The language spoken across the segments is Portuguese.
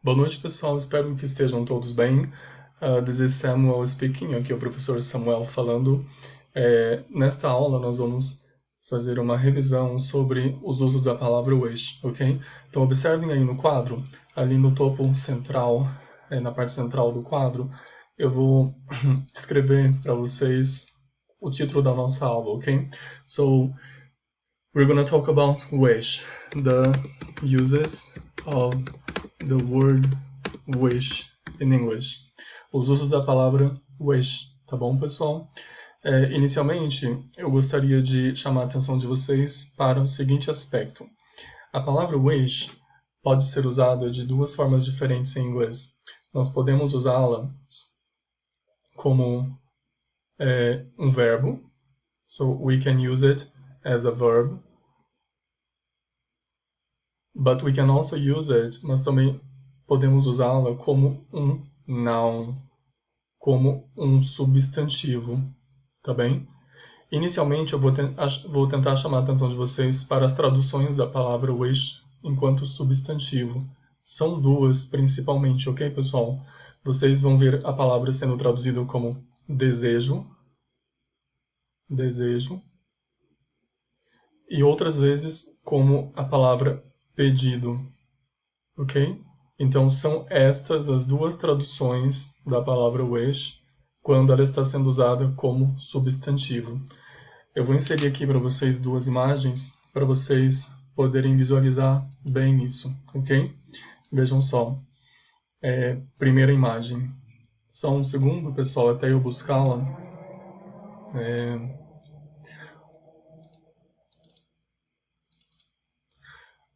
Boa noite, pessoal. Espero que estejam todos bem. This is Samuel speaking. Aqui é o professor Samuel falando. Nesta aula, nós vamos fazer uma revisão sobre os usos da palavra wish, ok? Então, observem aí no quadro, ali no topo central, na parte central do quadro, eu vou escrever para vocês o título da nossa aula, ok? So, we're going to talk about wish, the uses of the word wish in English. Os usos da palavra wish, tá bom, pessoal? Inicialmente, eu gostaria de chamar a atenção de vocês para o seguinte aspecto. A palavra wish pode ser usada de duas formas diferentes em inglês. Nós podemos usá-la como um verbo, so we can use it as a verb, but we can also use it, mas também podemos usá-la como um noun, como um substantivo, tá bem? Inicialmente, eu vou tentar chamar a atenção de vocês para as traduções da palavra wish enquanto substantivo. São duas, principalmente, ok, pessoal? Vocês vão ver a palavra sendo traduzida como desejo, desejo, e outras vezes como a palavra pedido, ok? Então, são estas as duas traduções da palavra wish quando ela está sendo usada como substantivo. Eu vou inserir aqui para vocês duas imagens para vocês poderem visualizar bem isso, ok? Vejam só. Primeira imagem. Só um segundo, pessoal, até eu buscá-la.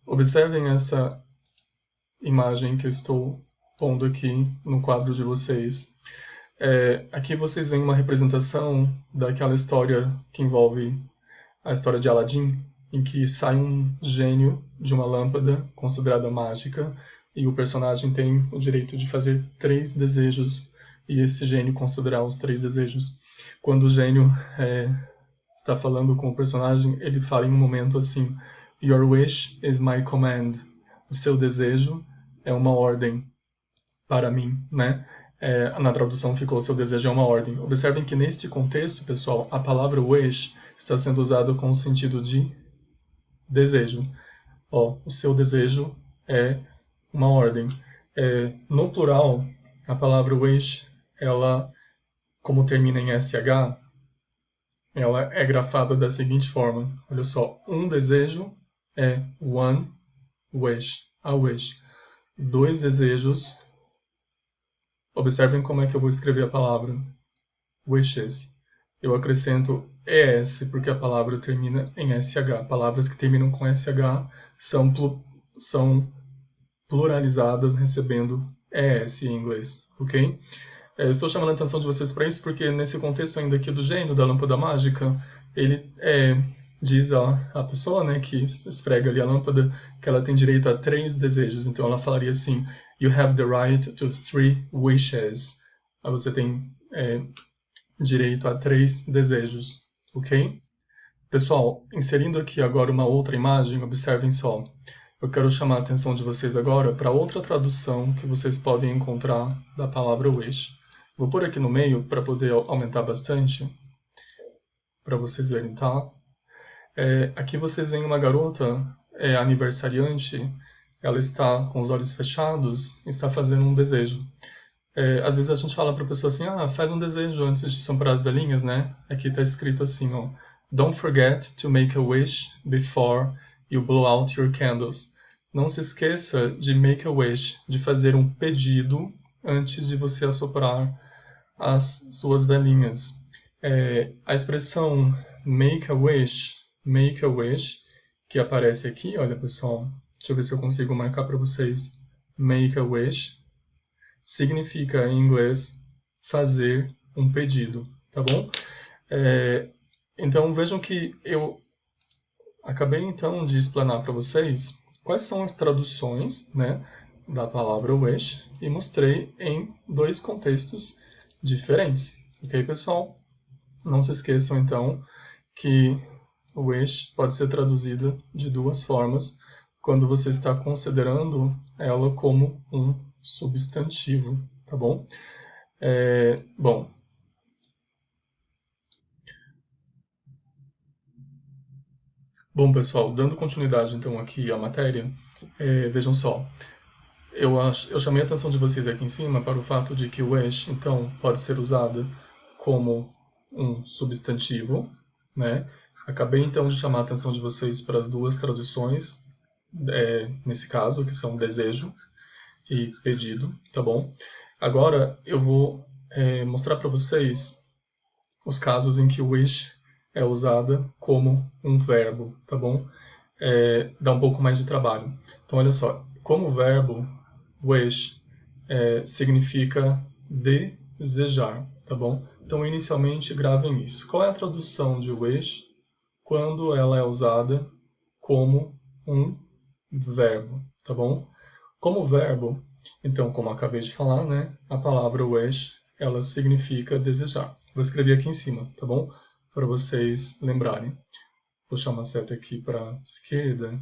Observem essa imagem que eu estou pondo aqui no quadro de vocês. Aqui vocês veem uma representação daquela história que envolve a história de Aladdin, em que sai um gênio de uma lâmpada considerada mágica e o personagem tem o direito de fazer 3 desejos e esse gênio considerar os 3 desejos. Quando o gênio está falando com o personagem, ele fala em um momento assim: Your wish is my command. O seu desejo é uma ordem para mim, né? Na tradução ficou seu desejo é uma ordem. Observem que neste contexto, pessoal, a palavra wish está sendo usada com o sentido de desejo. O seu desejo é uma ordem. No plural, a palavra wish, ela, como termina em SH, ela é grafada da seguinte forma. Olha só, um desejo é one wish, a wish. 2 desejos. Observem como é que eu vou escrever a palavra wishes. Eu acrescento ES porque a palavra termina em SH. Palavras que terminam com SH são pluralizadas recebendo ES em inglês, ok? Estou chamando a atenção de vocês para isso porque nesse contexto ainda aqui do gênio da lâmpada mágica, ele diz a pessoa, né, que esfrega ali a lâmpada, que ela tem direito a 3 desejos. Então ela falaria assim: You have the right to 3 wishes. Aí você tem direito a 3 desejos, ok? Pessoal, inserindo aqui agora uma outra imagem, observem só. Eu quero chamar a atenção de vocês agora para outra tradução que vocês podem encontrar da palavra wish. Vou pôr aqui no meio para poder aumentar bastante, para vocês verem, tá? Aqui vocês veem uma garota aniversariante, ela está com os olhos fechados e está fazendo um desejo. Às vezes a gente fala para a pessoa assim, faz um desejo antes de soprar as velhinhas, né? Aqui está escrito assim, ó, Don't forget to make a wish before you blow out your candles. Não se esqueça de make a wish, de fazer um pedido antes de você assoprar as suas velhinhas. A expressão make a wish, que aparece aqui, olha pessoal, deixa eu ver se eu consigo marcar para vocês. Make a wish significa em inglês fazer um pedido, tá bom? Então vejam que eu acabei então de explanar para vocês quais são as traduções, né, da palavra wish e mostrei em 2 contextos diferentes, ok, pessoal? Não se esqueçam então que wish pode ser traduzida de 2 formas quando você está considerando ela como um substantivo, tá bom? Bom, pessoal, dando continuidade então aqui à matéria, vejam só, eu chamei a atenção de vocês aqui em cima para o fato de que o wish, então, pode ser usado como um substantivo, né? Acabei então de chamar a atenção de vocês para as duas traduções, nesse caso, que são desejo e pedido, tá bom? Agora eu vou mostrar para vocês os casos em que o wish é usada como um verbo, tá bom? Dá um pouco mais de trabalho. Então, olha só, como verbo, wish significa desejar, tá bom? Então, inicialmente, gravem isso. Qual é a tradução de wish quando ela é usada como um verbo, tá bom? Como verbo, então, como eu acabei de falar, né, a palavra wish, ela significa desejar. Vou escrever aqui em cima, tá bom? Para vocês lembrarem. Vou puxar uma seta aqui para a esquerda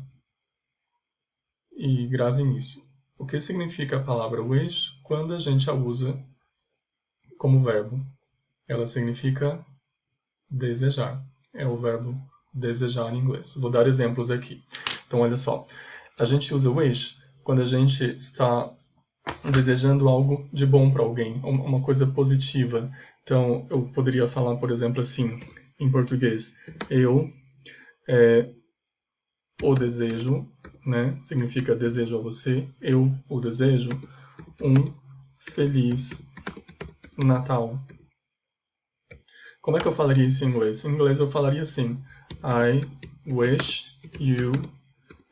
e gravem isso. O que significa a palavra wish quando a gente a usa como verbo? Ela significa desejar. É o verbo desejar em inglês. Vou dar exemplos aqui. Então, olha só. A gente usa wish quando a gente está desejando algo de bom para alguém, uma coisa positiva. Então, eu poderia falar, por exemplo, assim, em português: eu o desejo, né? Significa desejo a você. Eu o desejo um feliz Natal. Como é que eu falaria isso em inglês? Em inglês eu falaria assim: I wish you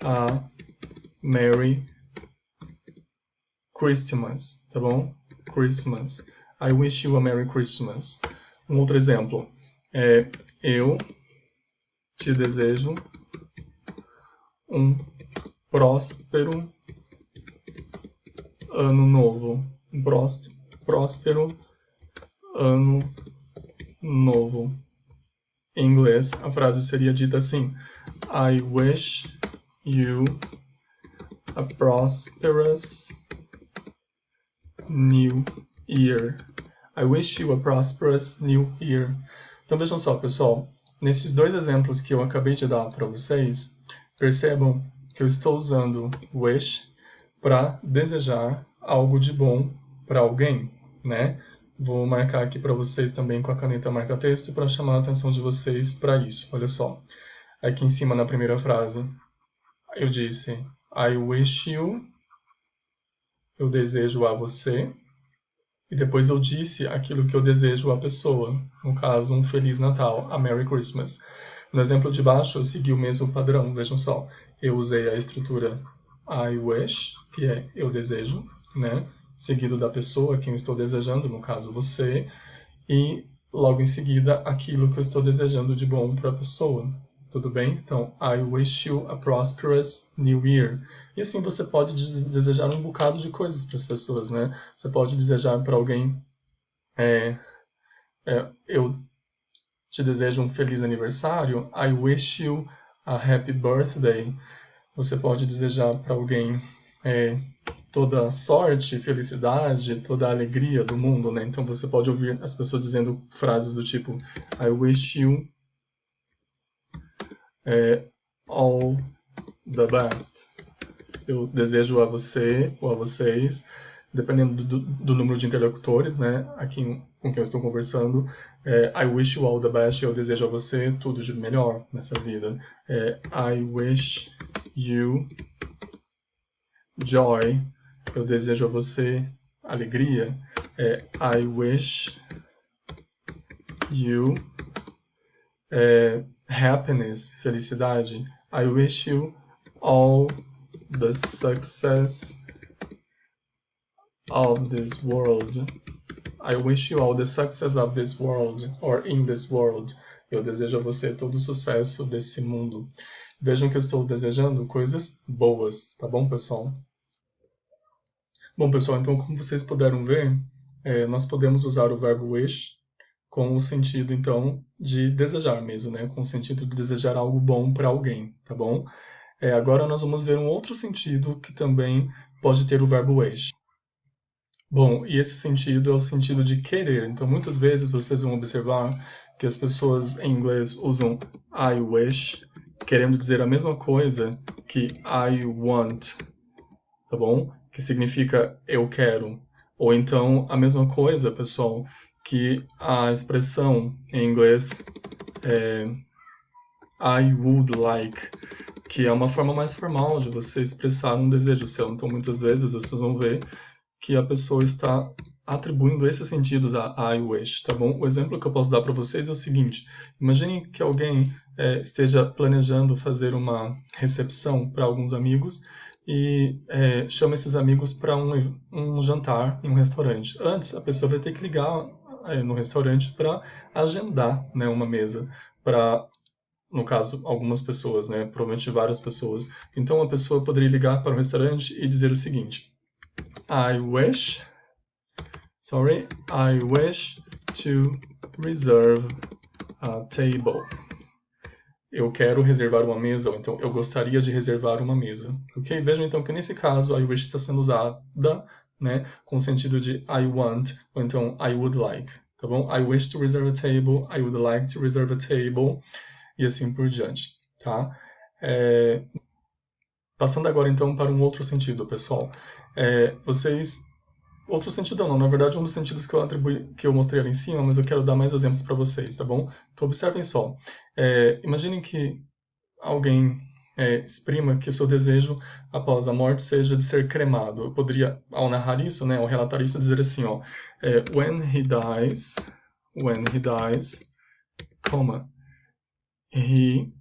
a Merry Christmas, tá bom? Christmas. I wish you a Merry Christmas. Um outro exemplo é: eu te desejo um próspero ano novo. Um próspero ano novo. Em inglês, a frase seria dita assim: I wish you a prosperous new year. I wish you a prosperous new year. Então vejam só, pessoal, nesses dois exemplos que eu acabei de dar para vocês, percebam que eu estou usando wish para desejar algo de bom para alguém, né? Vou marcar aqui para vocês também com a caneta marca-texto para chamar a atenção de vocês para isso. Olha só, aqui em cima na primeira frase, eu disse I wish you, eu desejo a você, e depois eu disse aquilo que eu desejo à pessoa, no caso, um Feliz Natal, a Merry Christmas. No exemplo de baixo, eu segui o mesmo padrão, vejam só. Eu usei a estrutura I wish, que é eu desejo, né? Seguido da pessoa, quem eu estou desejando, no caso você, e logo em seguida aquilo que eu estou desejando de bom para a pessoa. Tudo bem? Então, I wish you a prosperous new year. E assim você pode desejar um bocado de coisas para as pessoas, né? Você pode desejar para alguém, eu te desejo um feliz aniversário. I wish you a happy birthday. Você pode desejar para alguém toda a sorte, felicidade, toda a alegria do mundo, né? Então você pode ouvir as pessoas dizendo frases do tipo I wish you all the best. Eu desejo a você ou a vocês, dependendo do número de interlocutores, né, aqui com quem eu estou conversando, I wish you all the best, eu desejo a você tudo de melhor nessa vida. I wish you joy, eu desejo a você alegria. I wish you happiness, felicidade. I wish you all the success of this world. I wish you all the success of this world, or in this world. Eu desejo a você todo o sucesso desse mundo. Vejam que eu estou desejando coisas boas, tá bom, pessoal? Bom, pessoal, então, como vocês puderam ver, nós podemos usar o verbo wish com o sentido, então, de desejar mesmo, né? Com o sentido de desejar algo bom para alguém, tá bom? Agora nós vamos ver um outro sentido que também pode ter o verbo wish. Bom, e esse sentido é o sentido de querer. Então, muitas vezes vocês vão observar que as pessoas em inglês usam I wish, querendo dizer a mesma coisa que I want, tá bom? Que significa eu quero. Ou então, a mesma coisa, pessoal, que a expressão em inglês I would like, que é uma forma mais formal de você expressar um desejo seu. Então, muitas vezes vocês vão ver que a pessoa está atribuindo esses sentidos a I wish, tá bom? O exemplo que eu posso dar para vocês é o seguinte: imagine que alguém esteja planejando fazer uma recepção para alguns amigos e chama esses amigos para um jantar em um restaurante. Antes, a pessoa vai ter que ligar no restaurante para agendar, né, uma mesa para, no caso, algumas pessoas, né? Provavelmente várias pessoas. Então a pessoa poderia ligar para o restaurante e dizer o seguinte: I wish, I wish to reserve a table. Eu quero reservar uma mesa, ou então eu gostaria de reservar uma mesa. Ok? Vejam então que nesse caso I wish está sendo usada, né, com o sentido de I want, ou então I would like. Tá bom? I wish to reserve a table, I would like to reserve a table, e assim por diante, tá? Passando agora então para um outro sentido, pessoal. Vocês... Outro sentido não, na verdade um dos sentidos que eu mostrei ali em cima, mas eu quero dar mais exemplos para vocês, tá bom? Então observem só. Imaginem que alguém exprima que o seu desejo após a morte seja de ser cremado. Eu poderia, ao narrar isso, né, ao relatar isso, dizer assim, ó, when he dies, comma, he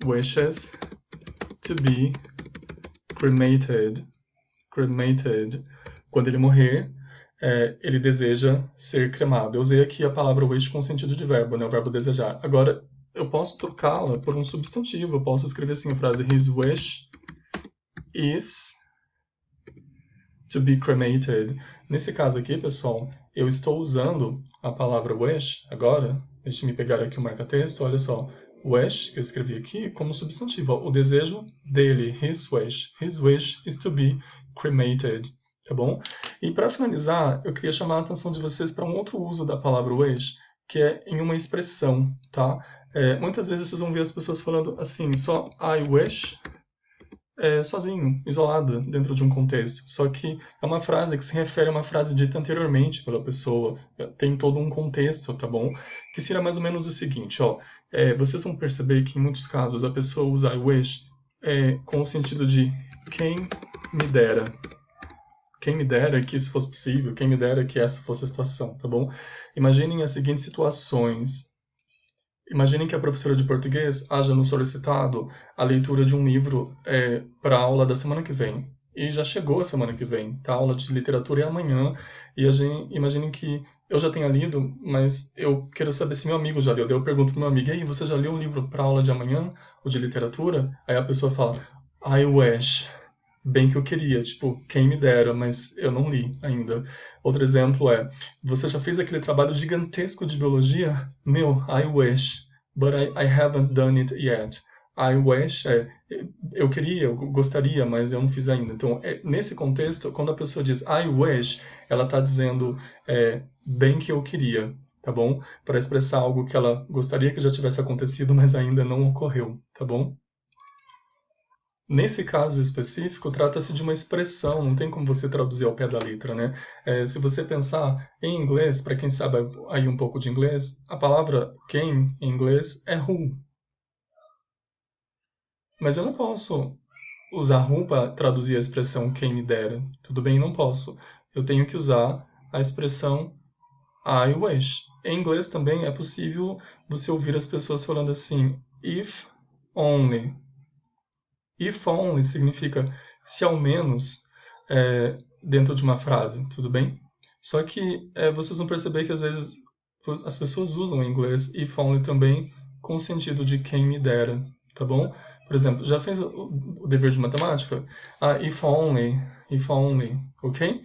wishes to be cremated. Quando ele morrer, ele deseja ser cremado. Eu usei aqui a palavra wish com sentido de verbo, né, o verbo desejar. Agora, eu posso trocá-la por um substantivo. Eu posso escrever assim a frase: His wish is to be cremated. Nesse caso aqui, pessoal, eu estou usando a palavra wish agora. Deixa eu me pegar aqui o marca-texto, olha só. Wish, que eu escrevi aqui, como substantivo. O desejo dele, his wish is to be cremated, tá bom? E para finalizar, eu queria chamar a atenção de vocês para um outro uso da palavra wish, que é em uma expressão, tá? Muitas vezes vocês vão ver as pessoas falando assim, só I wish, sozinho, isolada, dentro de um contexto. Só que é uma frase que se refere a uma frase dita anteriormente pela pessoa. Tem todo um contexto, tá bom? Que seria mais ou menos o seguinte, ó. Vocês vão perceber que em muitos casos a pessoa usa I wish com o sentido de quem me dera. Quem me dera que isso fosse possível, quem me dera que essa fosse a situação, tá bom? Imaginem as seguintes situações. Imaginem que a professora de português haja nos solicitado a leitura de um livro para a aula da semana que vem. E já chegou a semana que vem, tá? A aula de literatura é amanhã. E imaginem que eu já tenha lido, mas eu quero saber se meu amigo já leu. Daí eu pergunto pro meu amigo: "Ei, você já leu o livro para a aula de amanhã, o de literatura?" Aí a pessoa fala: I wish. Bem que eu queria, tipo, quem me dera, mas eu não li ainda. Outro exemplo é: você já fez aquele trabalho gigantesco de biologia? Meu, I wish, but I haven't done it yet. I wish, eu queria, eu gostaria, mas eu não fiz ainda. Então, nesse contexto, quando a pessoa diz I wish, ela está dizendo bem que eu queria, tá bom? Para expressar algo que ela gostaria que já tivesse acontecido, mas ainda não ocorreu, tá bom? Nesse caso específico, trata-se de uma expressão, não tem como você traduzir ao pé da letra, né? Se você pensar em inglês, para quem sabe aí um pouco de inglês, a palavra quem em inglês é who. Mas eu não posso usar who para traduzir a expressão quem me dera. Tudo bem, não posso. Eu tenho que usar a expressão I wish. Em inglês também é possível você ouvir as pessoas falando assim, if only. If only significa se ao menos dentro de uma frase, tudo bem? Só que vocês vão perceber que às vezes as pessoas usam em inglês if only também com o sentido de quem me dera, tá bom? Por exemplo, já fez o dever de matemática? If only, ok?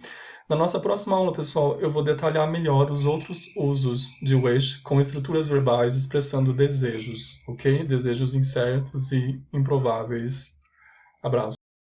Na nossa próxima aula, pessoal, eu vou detalhar melhor os outros usos de wish com estruturas verbais expressando desejos, ok? Desejos incertos e improváveis. Abraço.